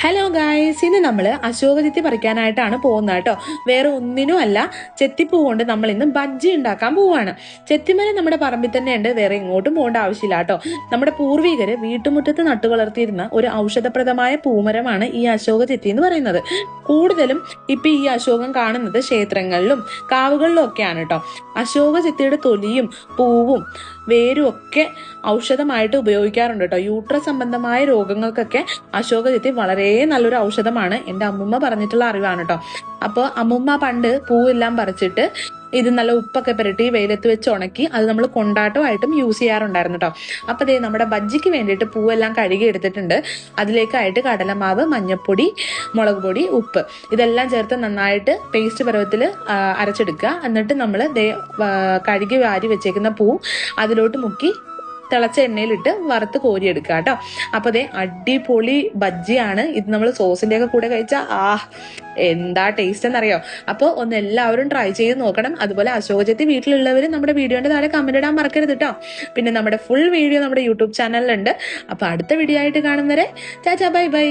Hello guys, ഇന്ന് നമ്മൾ അശോക ചെത്തി പറിക്കാനായിട്ടാണ് പോകുന്നത് കേട്ടോ. വേറെ ഒന്നിനും അല്ല, ചെത്തിപ്പൂ കൊണ്ട് നമ്മൾ ഇന്ന് ബജ്ജി ഉണ്ടാക്കാൻ പോവാണ്. ചെത്തിമരം നമ്മുടെ പറമ്പിൽ തന്നെ ഉണ്ട്, വേറെ എങ്ങോട്ടും പോകേണ്ട ആവശ്യമില്ല കേട്ടോ. നമ്മുടെ പൂർവികര് വീട്ടുമുറ്റത്ത് നട്ടുവളർത്തിയിരുന്ന ഒരു ഔഷധപ്രദമായ പൂമരമാണ് ഈ അശോക ചെത്തി എന്ന് പറയുന്നത്. കൂടുതലും ഇപ്പൊ ഈ അശോകം കാണുന്നത് ക്ഷേത്രങ്ങളിലും കാവുകളിലും ഒക്കെയാണ് കേട്ടോ. അശോക ചെത്തിയുടെ തൊലിയും പൂവും വേരും ഒക്കെ ഔഷധമായിട്ട് ഉപയോഗിക്കാറുണ്ട് കേട്ടോ. യൂട്രസ് സംബന്ധമായ രോഗങ്ങൾക്കൊക്കെ അശോക ചെത്തി വളരെ നല്ലൊരു ഔഷധമാണ്. എൻ്റെ അമ്മുമ്മ പറഞ്ഞിട്ടുള്ള അറിവാണ് കേട്ടോ. അപ്പോൾ അമ്മുമ്മ പണ്ട് പൂവെല്ലാം പറിച്ചിട്ട് ഇത് നല്ല ഉപ്പൊക്കെ പുരട്ടി വെയിലത്ത് വെച്ച് ഉണക്കി അത് നമ്മൾ കൊണ്ടാട്ടമായിട്ടും യൂസ് ചെയ്യാറുണ്ടായിരുന്നു കേട്ടോ. അപ്പൊ ദേ നമ്മുടെ ബജ്ജിക്ക് വേണ്ടിയിട്ട് പൂവെല്ലാം കഴുകി എടുത്തിട്ടുണ്ട്. അതിലേക്കായിട്ട് കടലമാവ്, മഞ്ഞപ്പൊടി, മുളക് പൊടി, ഉപ്പ് ഇതെല്ലാം ചേർത്ത് നന്നായിട്ട് പേസ്റ്റ് പരുവത്തിൽ അരച്ചെടുക്കുക. എന്നിട്ട് നമ്മൾ കഴുകി വാരി വെച്ചേക്കുന്ന പൂ അതിലോട്ട് മുക്കി തിളച്ച എണ്ണയിലിട്ട് വറുത്ത് കോരിയെടുക്കുക കേട്ടോ. അപ്പൊ അതേ അടിപൊളി ബജ്ജിയാണ് ഇത്. നമ്മൾ സോസിന്റെ ഒക്കെ കൂടെ കഴിച്ചാൽ എന്താ ടേസ്റ്റ് എന്നറിയോ. അപ്പോൾ ഒന്ന് എല്ലാവരും ട്രൈ ചെയ്ത് നോക്കണം. അതുപോലെ അശോക ചെത്തി വീട്ടിലുള്ളവർ നമ്മുടെ വീഡിയോന്റെ താഴെ കമന്റ് ഇടാൻ മറക്കരുത് കേട്ടോ. പിന്നെ നമ്മുടെ ഫുൾ വീഡിയോ നമ്മുടെ യൂട്യൂബ് ചാനലിലുണ്ട്. അപ്പൊ അടുത്ത വീഡിയോ ആയിട്ട് കാണുന്നവരെ ടാറ്റാ ബൈ ബൈ.